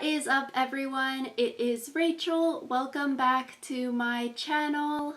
is up, everyone? It is Rachel. Welcome back to my channel.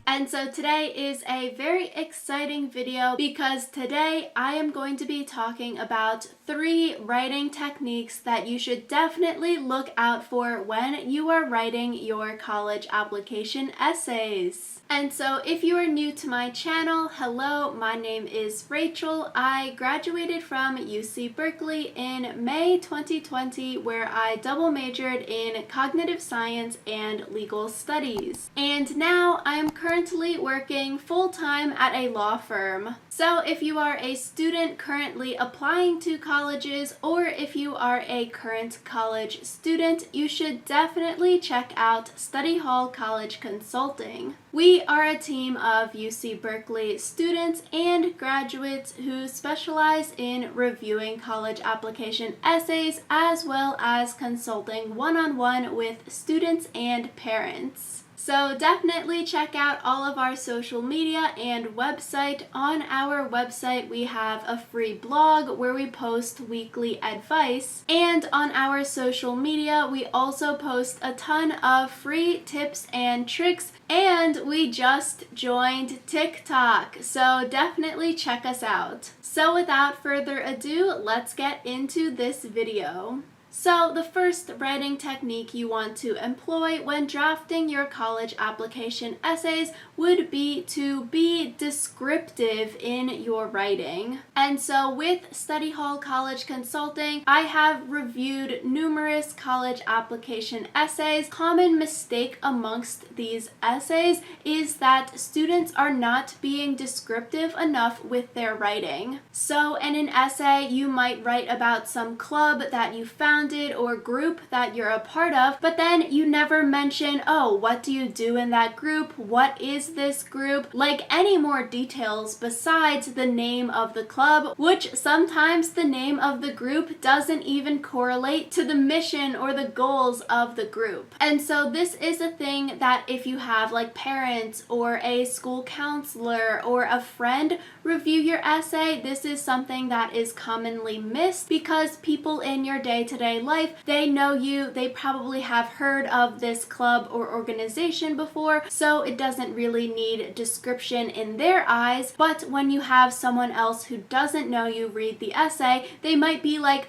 And so today is a very exciting video because today I am going to be talking about 3 writing techniques that you should definitely look out for when you are writing your college application essays. And so if you are new to my channel, hello, my name is Rachel. I graduated from UC Berkeley in May 2020, where I double majored in cognitive science and legal studies. And now I am currently working full-time at a law firm. So if you are a student currently applying to colleges, or if you are a current college student, you should definitely check out Study Hall College Consulting. We are a team of UC Berkeley students and graduates who specialize in reviewing college application essays as well as consulting one-on-one with students and parents. So definitely check out all of our social media and website. On our website, we have a free blog where we post weekly advice. And on our social media, we also post a ton of free tips and tricks. And we just joined TikTok, so definitely check us out. So without further ado, let's get into this video. So the first writing technique you want to employ when drafting your college application essays would be to be descriptive in your writing. And so with Study Hall College Consulting, I have reviewed numerous college application essays. Common mistake amongst these essays is that students are not being descriptive enough with their writing. So in an essay, you might write about some club that you founded or group that you're a part of, but then you never mention, oh, what do you do in that group? What is this group? Like any more details besides the name of the club, which sometimes the name of the group doesn't even correlate to the mission or the goals of the group. And so this is a thing that if you have like parents or a school counselor or a friend review your essay, this is something that is commonly missed because people in your day-to-day life, they know you, they probably have heard of this club or organization before, so it doesn't really need description in their eyes. But when you have someone else who doesn't know you read the essay, they might be like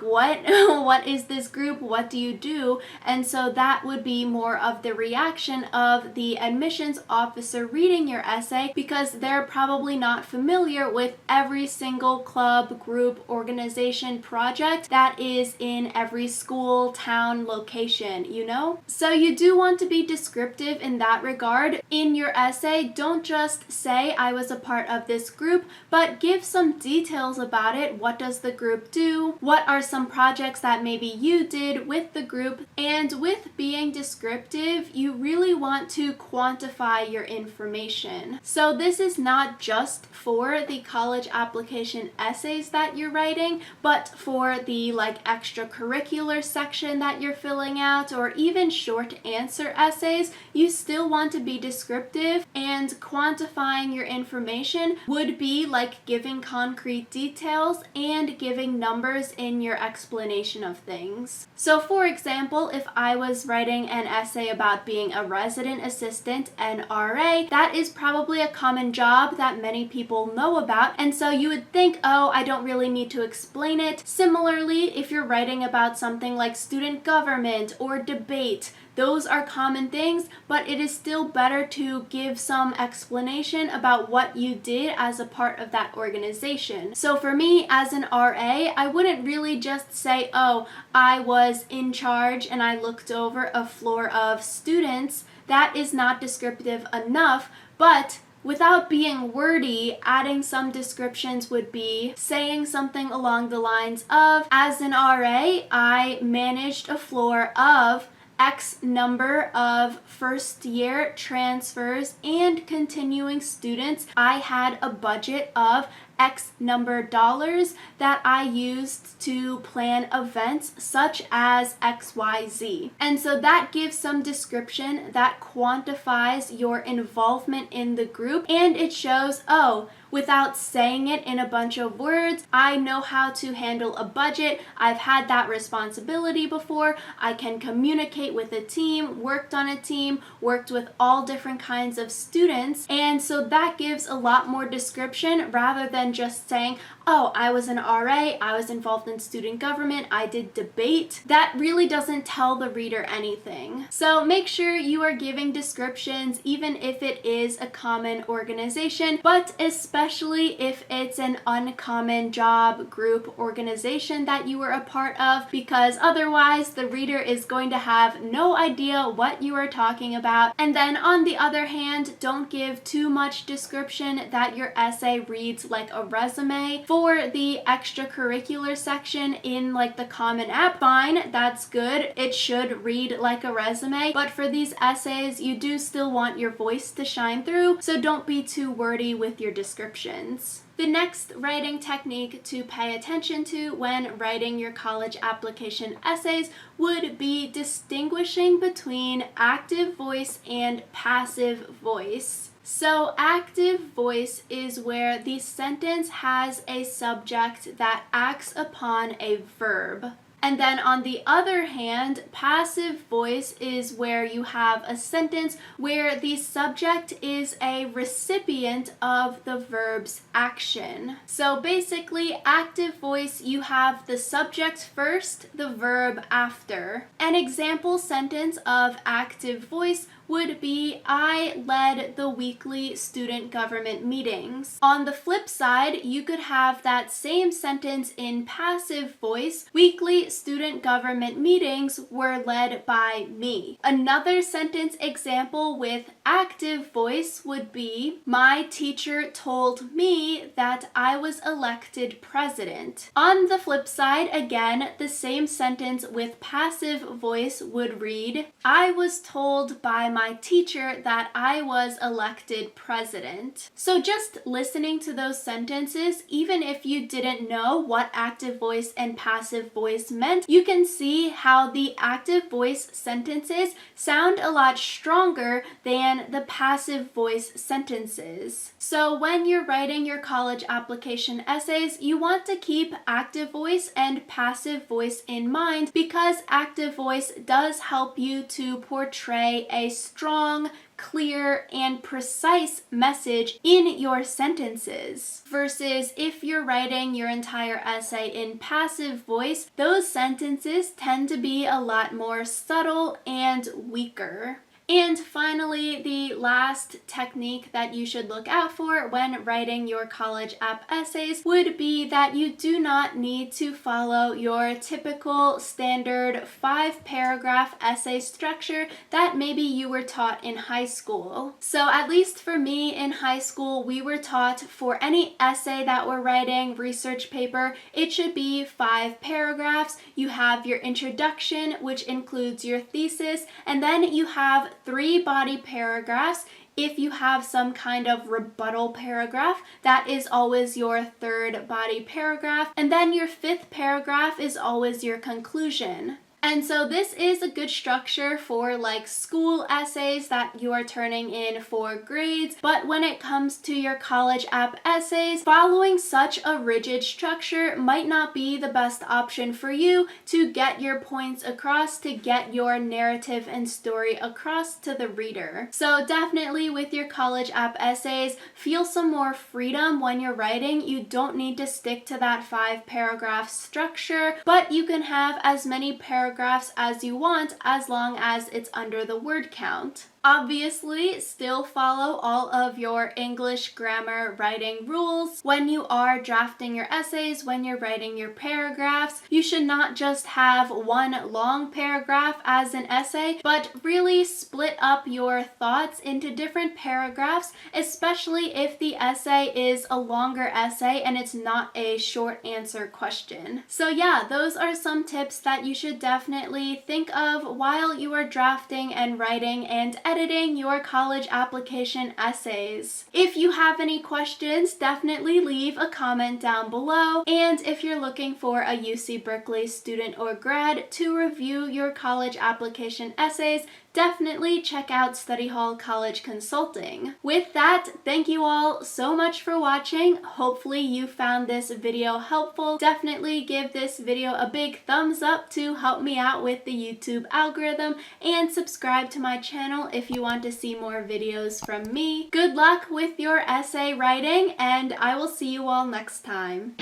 what? What is this group? What do you do? And so that would be more of the reaction of the admissions officer reading your essay because they're probably not familiar with every single club, group, organization, project that is in every school, town, location, you know? So you do want to be descriptive in that regard. In your essay, don't just say I was a part of this group, but give some details about it. What does the group do? What are some projects that maybe you did with the group? And with being descriptive, you really want to quantify your information. So this is not just for the college application essays that you're writing, but for the like extracurricular section that you're filling out, or even short answer essays, you still want to be descriptive, and quantifying your information would be like giving concrete details and giving numbers in your explanation of things. So for example, if I was writing an essay about being a resident assistant, an RA, that is probably a common job that many people know about, and so you would think, oh, I don't really need to explain it. Similarly, if you're writing about something like student government or debate, those are common things, but it is still better to give some explanation about what you did as a part of that organization. So for me as an RA, I wouldn't really just say, oh, I was in charge and I looked over a floor of students. That is not descriptive enough, but without being wordy, adding some descriptions would be saying something along the lines of, as an RA, I managed a floor of X number of first year transfers and continuing students. I had a budget of X number dollars that I used to plan events such as XYZ. And so that gives some description that quantifies your involvement in the group, and it shows, oh, without saying it in a bunch of words. I know how to handle a budget. I've had that responsibility before. I can communicate with a team, worked on a team, worked with all different kinds of students. And so that gives a lot more description rather than just saying, oh, I was an RA, I was involved in student government, I did debate. That really doesn't tell the reader anything. So make sure you are giving descriptions even if it is a common organization, but especially if it's an uncommon job, group, organization that you were a part of, because otherwise the reader is going to have no idea what you are talking about. And then on the other hand, don't give too much description that your essay reads like a resume. For the extracurricular section in like the Common App, fine, that's good. It should read like a resume, but for these essays, you do still want your voice to shine through, so don't be too wordy with your descriptions. The next writing technique to pay attention to when writing your college application essays would be distinguishing between active voice and passive voice. So active voice is where the sentence has a subject that acts upon a verb. And then on the other hand, passive voice is where you have a sentence where the subject is a recipient of the verb's action. So basically, active voice, you have the subject first, the verb after. An example sentence of active voice would be, I led the weekly student government meetings. On the flip side, you could have that same sentence in passive voice, weekly student government meetings were led by me. Another sentence example with active voice would be, my teacher told me that I was elected president. On the flip side, again, the same sentence with passive voice would read, I was told by my teacher that I was elected president. So just listening to those sentences, even if you didn't know what active voice and passive voice meant, you can see how the active voice sentences sound a lot stronger than the passive voice sentences. So when you're writing your college application essays, you want to keep active voice and passive voice in mind because active voice does help you to portray a strong, clear, and precise message in your sentences. Versus if you're writing your entire essay in passive voice, those sentences tend to be a lot more subtle and weaker. And finally, the last technique that you should look out for when writing your college app essays would be that you do not need to follow your typical standard 5-paragraph essay structure that maybe you were taught in high school. So at least for me in high school, we were taught for any essay that we're writing, research paper, it should be 5 paragraphs. You have your introduction, which includes your thesis, and then you have 3 body paragraphs. If you have some kind of rebuttal paragraph, that is always your 3rd body paragraph. And then your 5th paragraph is always your conclusion. And so this is a good structure for like school essays that you are turning in for grades, but when it comes to your college app essays, following such a rigid structure might not be the best option for you to get your points across, to get your narrative and story across to the reader. So definitely with your college app essays, feel some more freedom when you're writing. You don't need to stick to that 5-paragraph structure, but you can have as many paragraphs as you want as long as it's under the word count. Obviously, still follow all of your English grammar writing rules. When you are drafting your essays, when you're writing your paragraphs, you should not just have one long paragraph as an essay, but really split up your thoughts into different paragraphs, especially if the essay is a longer essay and it's not a short answer question. So yeah, those are some tips that you should definitely think of while you are drafting and writing and editing your college application essays. If you have any questions, definitely leave a comment down below. And if you're looking for a UC Berkeley student or grad to review your college application essays, definitely check out Study Hall College Consulting. With that, thank you all so much for watching. Hopefully you found this video helpful. Definitely give this video a big thumbs up to help me out with the YouTube algorithm, and subscribe to my channel if you want to see more videos from me. Good luck with your essay writing, and I will see you all next time.